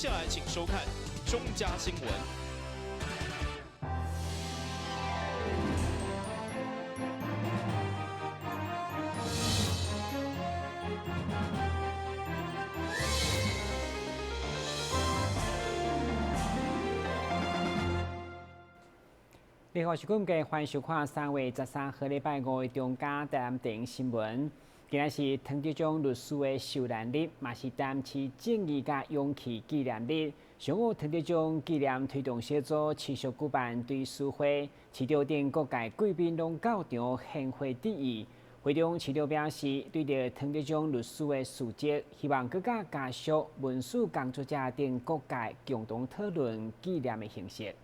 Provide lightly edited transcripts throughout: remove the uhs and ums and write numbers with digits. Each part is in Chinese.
下来请收看中嘉新闻。你好，是观众，欢迎收看3月13号礼拜5的中嘉台南电影新闻。今日是唐德宗律师的受难日，嘛是台南市正义甲勇气纪念日。上午唐德宗纪念推动小组持续举办追思会，市长等各界贵宾拢到场献花致意。会中市长表示，对着唐德宗律师的事迹，希望各家家属、文书工作者等各界共同讨论纪念的形式。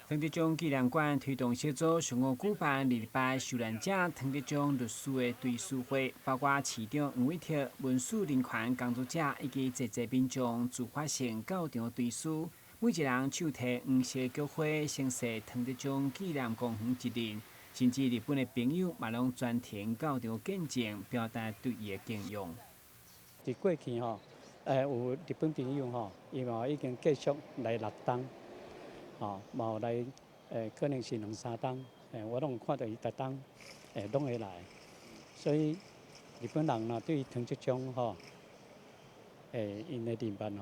唐德宗纪念馆推动小组上午举办礼拜受难者唐德宗律师的追思会，包括市长黄伟哲、文书人权工作者以及侪侪民众自发性到场追思，每一人手提黄色菊花，献设唐德宗纪念公园一面，甚至日本的朋友嘛拢专程到场见证，表达对伊的敬仰。伫过去有日本朋友伊嘛已经继续来6冬。嘛有来，可能是2、3冬，我拢有看到伊逐冬，拢会来，所以日本人对唐德宗因的人办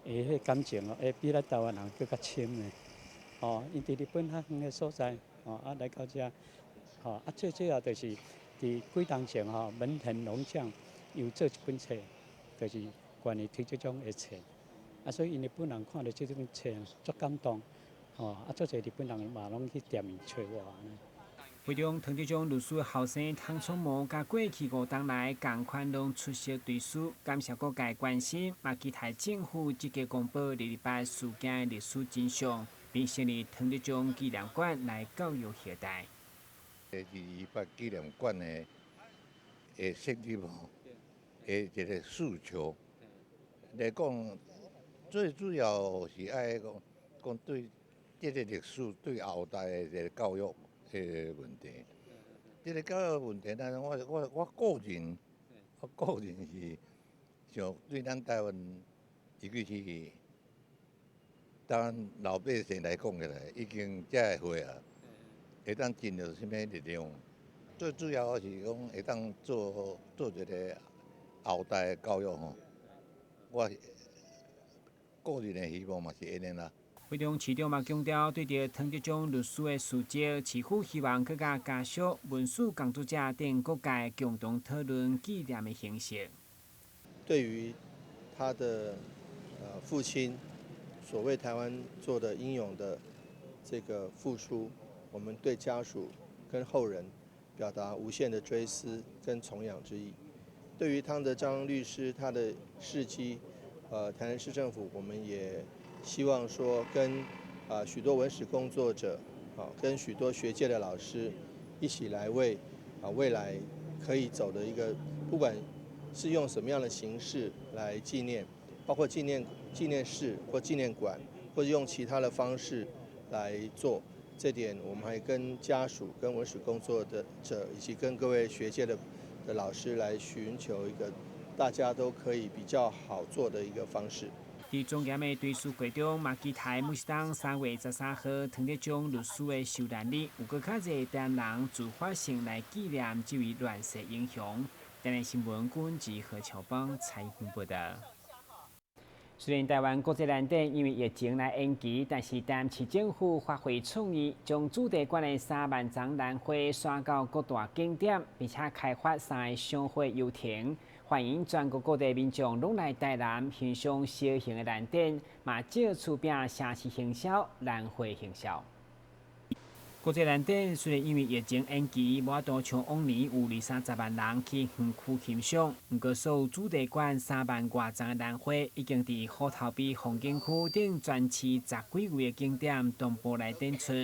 伊迄感情比咱台湾人更较深呢。因伫日本较远的所在，来到遮，最主要就是伫几冬前文田龙将有做一本册，就是关于唐德宗的册。所以因日本人看到这种册，足感动，足侪日本人嘛拢去店面找我。会中唐德宗律师的后生唐聪模，甲过去5冬来共款拢出席追思，感谢各界关心，嘛期待政府积极公布礼拜事件的历史真相，并成立唐德宗纪念馆来教育下代。礼拜纪念馆的设立一个诉求来讲。最主要是爱讲对这个历史对后代的一个教育的问题。这个教育问题，我个人是想对咱台湾，尤其是台湾老百姓来讲起来，已经这个岁啊，会当尽到什么力量？最主要是讲会当做一个后代的教育我。个人的希望嘛是安尼啦。会中市长嘛强调，对着唐德宗律师的事迹，市府希望各家属、文书工作者等各界共同讨论纪念的形式。对于他的父亲所为台湾做的英勇的这个付出，我们对家属跟后人表达无限的追思跟崇仰之意。对于汤德章律师他的事迹。台南市政府，我们也希望说跟许多文史工作者，跟许多学界的老师一起来为未来可以走的一个，不管是用什么样的形式来纪念，包括纪念室或纪念馆，或者用其他的方式来做。这点我们还跟家属、跟文史工作者以及跟各位学界的老师来寻求一个。大家都可以比较好做的一个方式。伫重严的追思会中，嘛期待每当3月13号唐德宗律师的受难日，有更较侪台南人自发性来纪念这位乱世英雄。台南新闻官及何乔邦采访报道。虽然台湾国际难点因为疫情来延期，但是台南市政府发挥创意，将主题馆的3万张兰花刷到各大景点，并且开发3个赏花游亭。欢迎全国各地民众拢来台南欣赏小型的兰展，嘛借出饼城市行销、兰花行销。国际兰展虽然因为疫情延期，无法度像往年有20-30万人去园区欣赏，不过所有主题馆3万多张的兰花已经伫虎头埤风景区等全市10几位的景点同步来展出。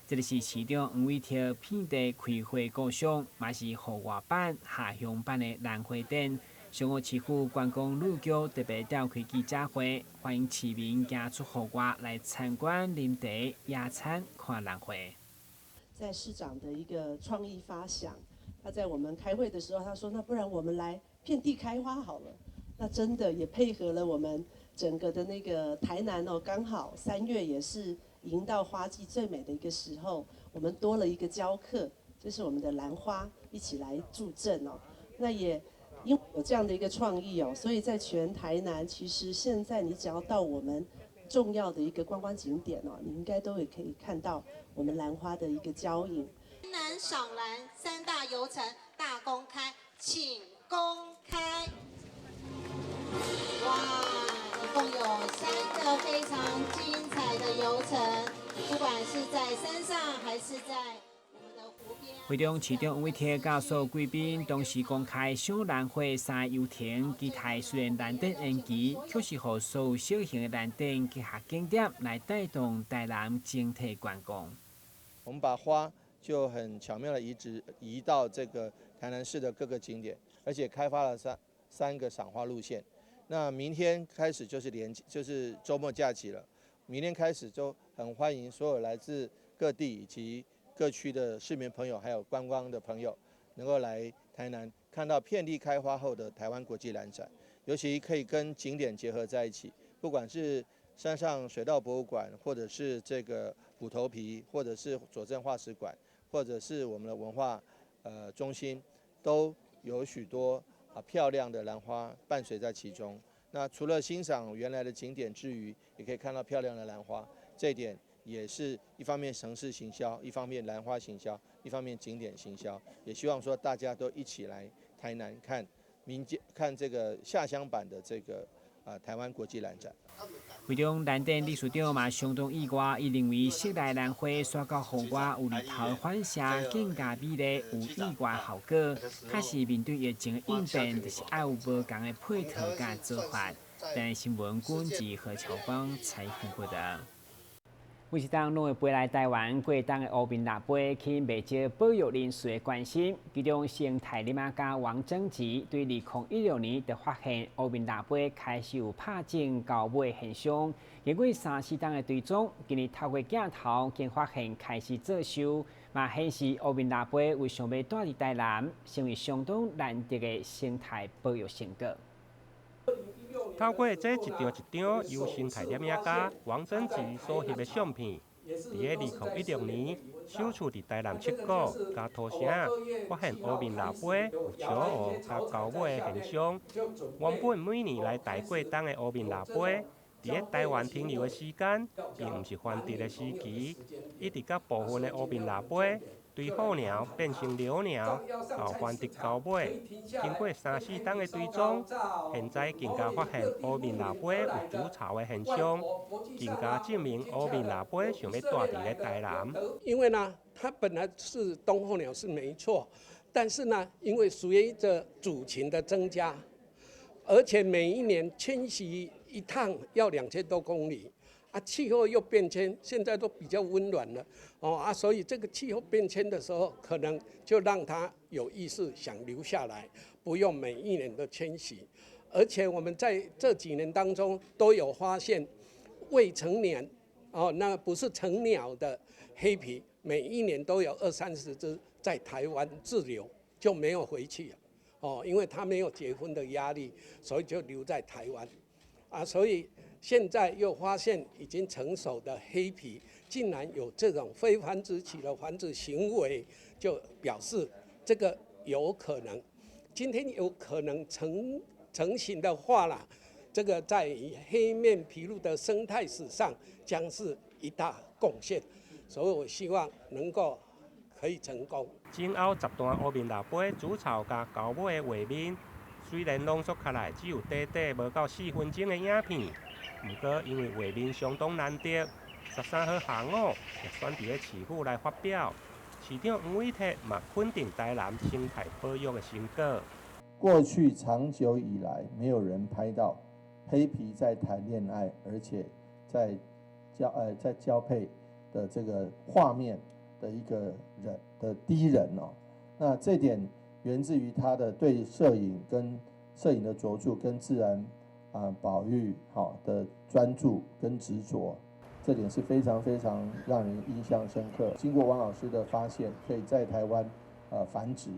这就是市长黄伟哲遍地开花故乡，嘛是户外版、下乡版的兰花展。上午市府观光旅局特别召开记者会，欢迎市民行出户外来参观、啉茶、野餐、看兰花。在市长的一个创意发想，他在我们开会的时候，他说：“那不然我们来遍地开花好了。”那真的也配合了我们整个的那个台南哦，刚好3月也是迎到花季最美的一个时候，我们多了一个教课，就是我们的兰花一起来助阵哦。那也因为有这样的一个创意哦，所以在全台南，其实现在你只要到我们重要的一个观光景点哦，你应该都也可以看到我们兰花的一个交影。南赏兰3大游程大公开，请公开。哇，一共有3个非常精彩的游程，不管是在山上还是在我们的湖边。会中市长王伟贴教所有贵宾同时公开赏兰花3游程，期待虽然兰电延期，却是让所有小型的兰电结合景点来带动台南整体观光。我们把花就很巧妙的移到这个台南市的各个景点，而且开发了三个赏花路线。那明天开始就是周末假期了，明天开始就很欢迎所有来自各地以及各区的市民朋友，还有观光的朋友，能够来台南看到遍地开花后的台湾国际兰展，尤其可以跟景点结合在一起，不管是山上水稻博物馆，或者是这个虎头皮，或者是左镇化石馆，或者是我们的文化中心，都有许多漂亮的兰花伴随在其中。那除了欣赏原来的景点之余，也可以看到漂亮的兰花，这一点也是一方面城市行销，一方面兰花行销，一方面景点行销。也希望说大家都一起来台南看这个下乡版的这个台湾国际兰展。会中兰电理事长嘛相当意外，伊认为室内兰花刷到户外有日头反射更加美丽，有意外效果。确实面对疫情的应变，就是要有无同的配套甲做法。但新闻管制何乔邦采访过的。每一档拢会飞来台湾，过档的乌面腊杯吸引不少保育人士的关心。其中，生态林业家王正吉对2016年就发现乌面腊杯开始有拍种交尾的现象。经过3、4档的追踪，今日透过镜头，竟发现开始作收，嘛显示乌面腊杯为想要带入台南，成为相当难得的生态保育成果。透过这一张由生态林业家王正吉所翕的相片，伫个2016年首次伫台南七股加土城发现乌面腊杯有超乌加交尾的现象。原本每年来台过冬的乌面腊杯，伫个台湾停留的时间并不是繁殖的时期，一直到部分的乌面腊杯对候鸟变成留鸟，到繁殖交尾。经过3、4档的追踪，现在更加发现乌面腊杯有筑巢的现象，更加证明乌面腊杯想要带伫咧台南。因为呢，它本来是冬候鸟是没错，但是呢，因为随着族群的增加，而且每一年迁徙一趟要2000多公里。气候又变迁，现在都比较温暖了，所以这个气候变迁的时候，可能就让它有意识想留下来，不用每一年的迁徙。而且我们在这几年当中都有发现，未成年那不是成鸟的黑皮，每一年都有20、30只在台湾滞留，就没有回去了，因为它没有结婚的压力，所以就留在台湾，所以。现在又发现已经成熟的黑皮竟然有这种非繁殖期的繁殖行为，就表示这个有可能，今天有可能成型的话啦，这个在黑面琵鹭的生态史上将是一大贡献，所以我希望能够可以成功。前后10段乌面腊杯筑巢加交尾的画面，虽然浓缩下来只有短无到4分钟的影片。不过，因为画面相当难得，13号下午也选伫个市府来发表。市长黄伟哲嘛肯定台南生态保育的成果。过去长久以来，没有人拍到黑皮在谈恋爱，而且在交配的这个画面的一个人的第一人哦。那这点源自于他的对摄影的着重跟自然。保育的专注跟执着，这点是非常非常让人印象深刻。经过王老师的发现，可以在台湾繁殖。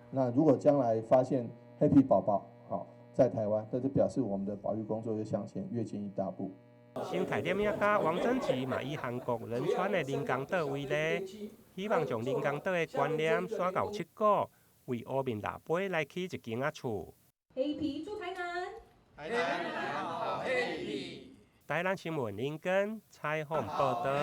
那如果将来发现黑皮宝宝在台湾，这就表示我们的保育工作又向前跃进一大步。新台点影家王贞治嘛以韩国仁川的林港岛为例，希望将林港岛的观念刷到七股，为乌面大杯来起一间仔厝。黑皮住台南，台南好黑皮。台南新闻林根采访报道。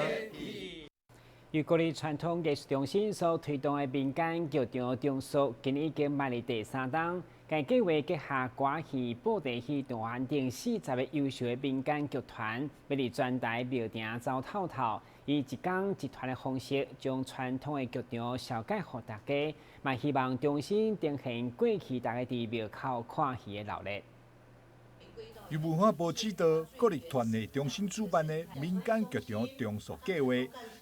由国立传统艺术中心所推动的民间剧场中暑，今已经迈入第3档。该计划结合歌戏、布袋戏、动画等40个优秀的民间剧团，要伫全台庙埕走透透，以一工一团的方式，将传统的剧场销解给大家，嘛希望重新呈现过去大家伫庙口看戏的热闹。由文化部指导，国立团内中心主办的民间剧场中暑计划，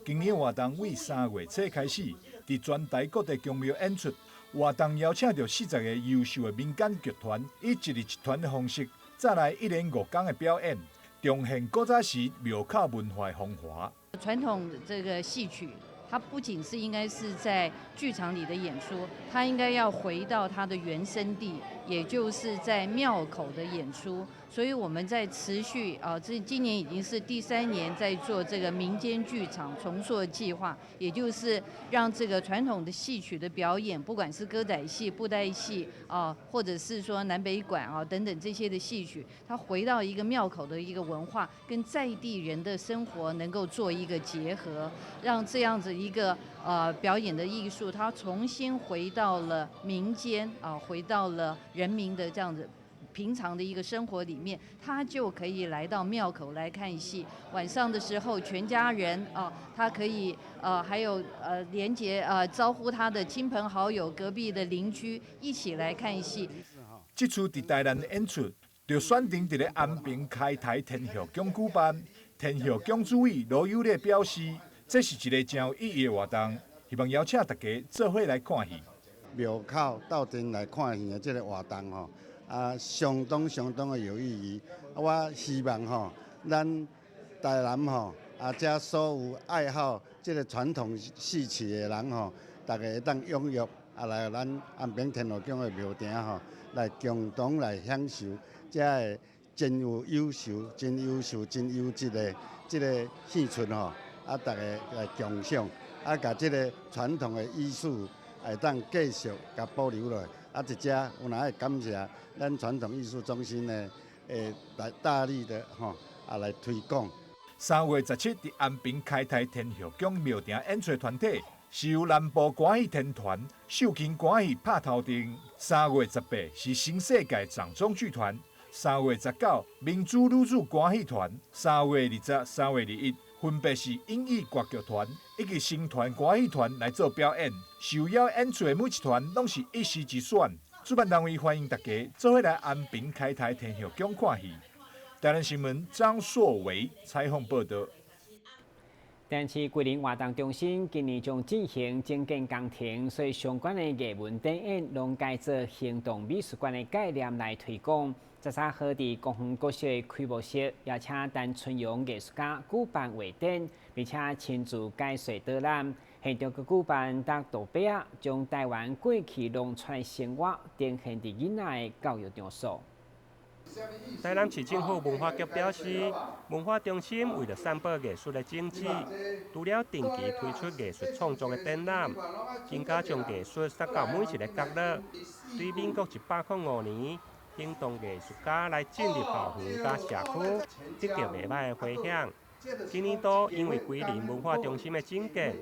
今年活动为3月初开始，伫全台各地宫庙演出。活动邀请到40个优秀的民间剧团，以一日一团的方式，再来1连5天的表演，重现古早时庙口文化的风华。传统这个戏曲，它不仅是应该是在剧场里的演出，它应该要回到它的原生地，也就是在庙口的演出。所以我们在持续今年已经是第3年在做这个民间剧场重塑计划，也就是让这个传统的戏曲的表演，不管是歌仔戏、布袋戏或者是说南北管等等这些的戏曲，它回到一个庙口的一个文化，跟在地人的生活能够做一个结合，让这样子一个表演的艺术，它重新回到了民间回到了人民的这样子。平常的一个生活里面，他就可以来到庙口来看戏。晚上的时候，全家人他可以还有连结招呼他的亲朋好友、隔壁的邻居一起来看戏。这次伫台南的演出，就选定伫咧安平开台天后宫举办。天后宫主委罗友烈表示，这是一个真有意义的活动，希望邀请大家做伙来看戏。庙口斗阵来看戏的这个活动相当的有意义。我希望咱台南这所有爱好这个传统戏曲的人大家会当踊跃来咱安平天后宫的庙埕来共同来享受这个真优秀、真优质的这个戏曲大家来共享，把这个传统的艺术会当继续甲保留落来。一只有哪会感谢咱传统艺术中心的来大力的来推广。3月17日伫安平开台天后宫庙埕演出团体，是由南部歌戏天团、秀琴歌戏拍头阵。3月18是新世界掌中剧团。3月19民主女子歌戏团。3月20、3月21。分别是英语歌剧团以及新团歌戏团来做表演，受邀演出的每一团拢是一时之选。主办单位欢迎大家做伙来安平开台天后宫看戏。台南新闻张硕维采访报道。台南市桂林活动中心今年将进行整建工程，所以相关的艺文展演拢改做行动美术馆的概念来推广。13号伫公园国小的开幕式，邀请陈春阳艺术家举办画展，并且亲自解说导览。现场佮举办搭图表，将台湾过去农村的生活呈现伫囡仔的教育场所。台南市政府文化局表示，文化中心为了散播艺术的精致，除了定期推出艺术创作的展览，更加将艺术塞到每一个角落。对民国105年。行动艺术家来进入校园甲社区，得到袂歹的回响。今年度因为桂林文化中心的整建，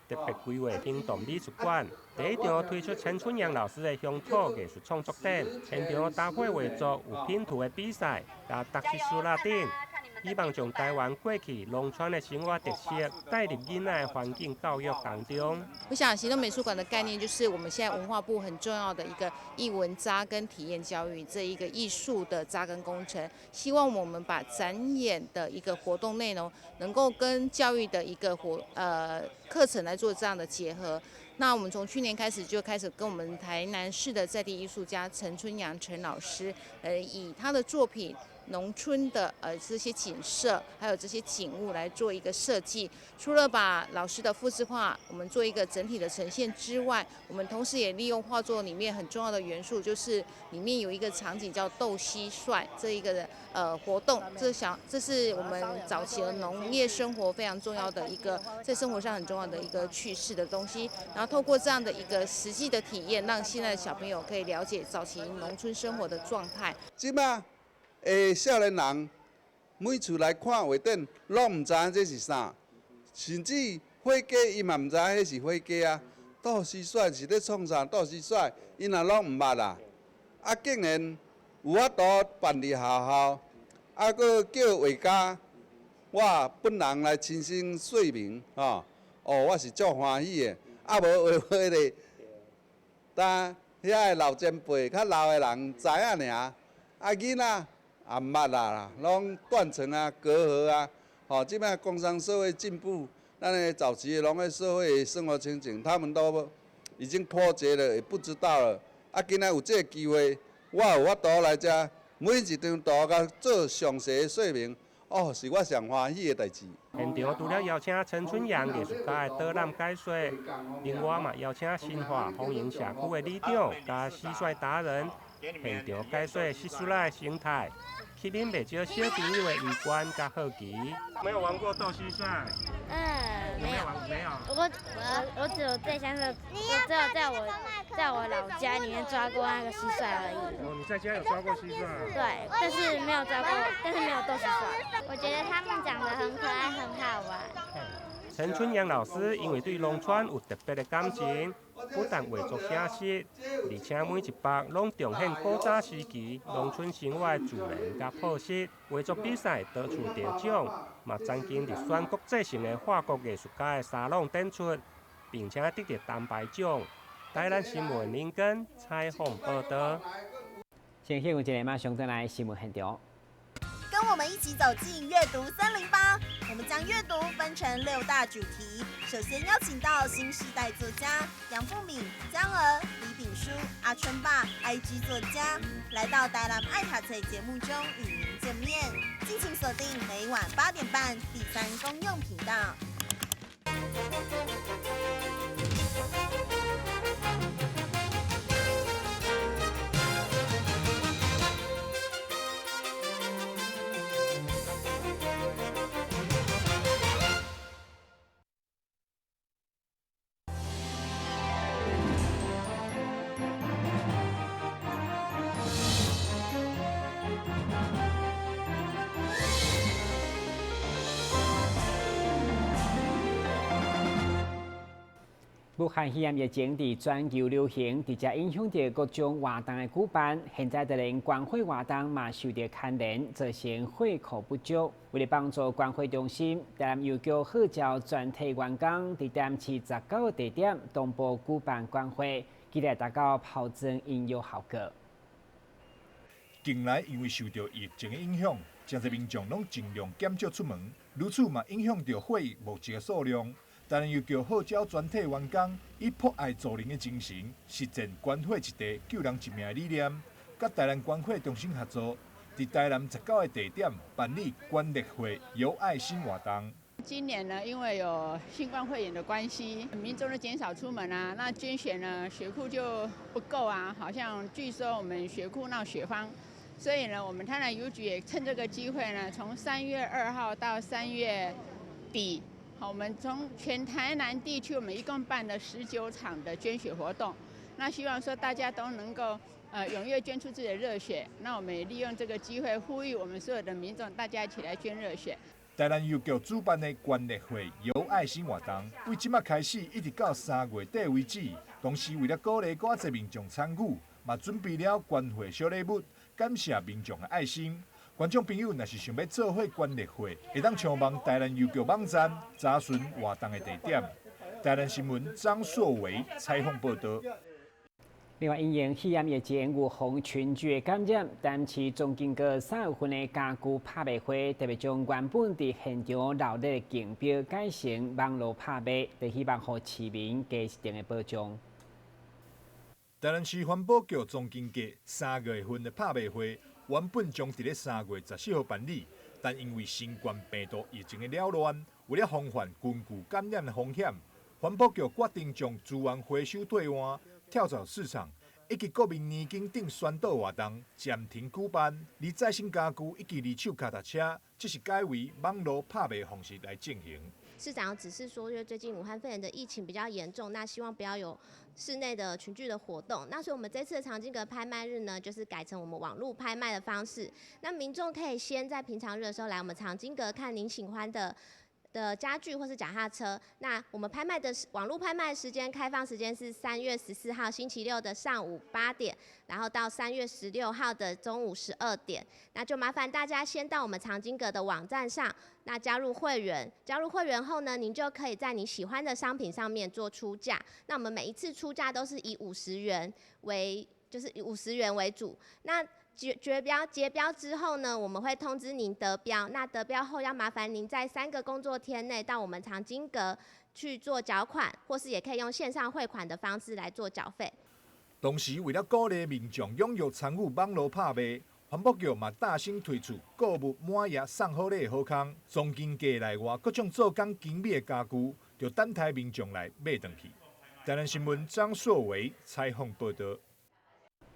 特别规划行动美术馆。第一场推出陈春阳老师的乡土艺术创作展，现场搭配画作有拼图的比赛，甲特色书啦等。希望将台湾过去农村的生活特色带入囡仔的环境教育当中。我想行动美术馆的概念就是我们现在文化部很重要的一个艺文扎根体验教育这一个艺术的扎根工程。希望我们把展演的一个活动内容能够跟教育的一个课程来做这样的结合。那我们从去年开始就开始跟我们台南市的在地艺术家陈春阳陈老师，以他的作品农村的这些景色，还有这些景物来做一个设计。除了把老师的复制画我们做一个整体的呈现之外，我们同时也利用画作里面很重要的元素，就是里面有一个场景叫斗蟋蟀这一个活动，这是我们早期的农业生活非常重要的一个在生活上很重要的一个趣事的东西。然后透过这样的一个实际的体验，让现在的小朋友可以了解早期农村生活的状态。即马少年人每厝来看画展，拢唔知影这是啥，甚至火鸡伊嘛唔知影迄是火鸡啊。斗蟋蟀是咧创啥？斗蟋蟀因也拢唔捌啦。啊，竟然有法度办伫学校，啊，搁叫画家我本人来亲身说明，哦，我是足欢喜的。啊，无画咧，但遐个老前辈、较老的人知影尔，啊，囡仔也毋捌啦，拢断层啊、隔阂啊。吼，即摆工商社会进步，咱的早期的农业社会生活情景，他们都已经脱节了，也不知道了。啊，今仔有这个机会，我有法度来遮，每一张图甲做详细的说明，是我上欢喜的代志。现场除了邀请陈春阳艺术家的导览解说，另外嘛邀请新化丰盈社区的里长加蟋蟀达人，现场解说蟋蟀的生态，吸引不少小朋友的围观加好奇。没有玩过斗蟋蟀？没有。没有。我只有在乡下，只有在我老家里面抓过那个蟋蟀而已。你在家有抓过蟋蟀？对，但是没有抓过，但是没有斗蟋蟀。我觉得它们长得很可爱，很好玩。陈春阳老师因为对农村有特别的感情，不但画作写实，而且每一幅拢重现古早时期农村生活的自然甲朴实。画作比赛多处得奖，嘛曾经伫选国际性的法国艺术家的沙龙展出，并且得到单牌奖。台南新闻林根采访报道。先休息一下，马上再来新闻现场。跟我们一起走进阅读森林吧！我们将阅读分成6大主题。首先邀请到新时代作家杨富敏、江儿、李炳书、阿春爸、IG 作家，来到台南爱读册节目中与您见面。敬请锁定每晚8点半第3公用频道。武汉肺炎疫情伫全球流行，直接影响到各种活动的举办。现在连关会活动嘛受到牵连，造成会库不足。为了帮助关会中心，台南邮局号召全体员工伫台南市19个地点同步举办关会，期待达到炮增应有效果。近来因为受到疫情的影响，真侪民众拢尽量减少出门，如此嘛影响到会议募集的数量。台南邮局号召全体员工以博爱助人的精神，实践关会一地救人一命的理念，甲台南关会中心合作，伫台南19个地点办理关烈会有爱心活动。今年呢，因为有新冠肺炎的关系，民众都减少出门啊，那捐血呢，血库就不够啊，好像据说我们血库闹血荒，所以呢，我们台南邮局也趁这个机会呢，从3月2号到3月底。好，我们从全台南地区，我们一共办了19场的捐血活动。那希望说大家都能够踊跃捐出自己的热血。那我们也利用这个机会呼吁我们所有的民众，大家一起来捐热血。台南邮局主办的关烈会有爱心活动，为即马开始一直到3月底为止。同时为了鼓励更多民众参与，嘛准备了关会小礼物，感谢民众的爱心。观众朋友，若是想要做伙关烈会，会当前往台南邮局网站查询活动的地点。台南新闻张硕维采访报道。另外，因应肺炎疫情有防群聚的感染，台南市总经过3月份的家具拍卖会，特别将原本伫现场闹热的竞标改成网络拍卖，就希望予市民加一定的保障。台南市环保局总经过3月份的拍卖会。原本将伫咧3月14号办理，但因为新冠病毒疫情的扰乱，为了防范群聚感染的风险，环保局决定将资源回收兑换、跳蚤市场以及国民年金等宣导活动暂停举办，而再生家具以及二手脚踏车，只是改为网络拍卖方式来进行。市长只是说，因为最近武汉肺炎的疫情比较严重，那希望不要有室内的群聚的活动。那所以我们这次的长金阁拍卖日呢，就是改成我们网络拍卖的方式。那民众可以先在平常日的时候来我们长金阁看您喜欢的家具或是脚踏车。那我们拍卖的网络拍卖时间开放时间是3月14号星期六的上午8点，然后到3月16号的中午12点。那就麻烦大家先到我们长金阁的网站上，那加入会员。加入会员后呢，您就可以在你喜欢的商品上面做出价。那我们每一次出价都是以50元为主。那结标之后呢，我们会通知您得标。那得标后要麻烦您在3个工作天内到我们长金阁去做缴款，或是也可以用线上汇款的方式来做缴费。同时，为了鼓励民众踊跃参与网络拍卖，环保局嘛大声推出购物满额送好礼的好康，总金价内外各种做工精美的家具，就等待民众来买回去。台南新闻张硕维采访报道。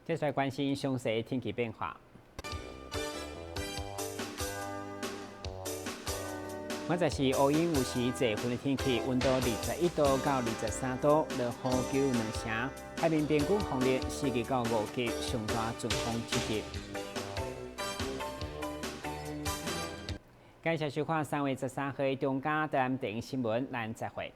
接下来关心详细天气变化。明仔是乌阴有时侪云的天气，温度21度到23度，落雨9两成。海面平均风力4级到5级，上大阵风7级。感谢收看3月13号的中嘉台湾电影新闻，咱再会。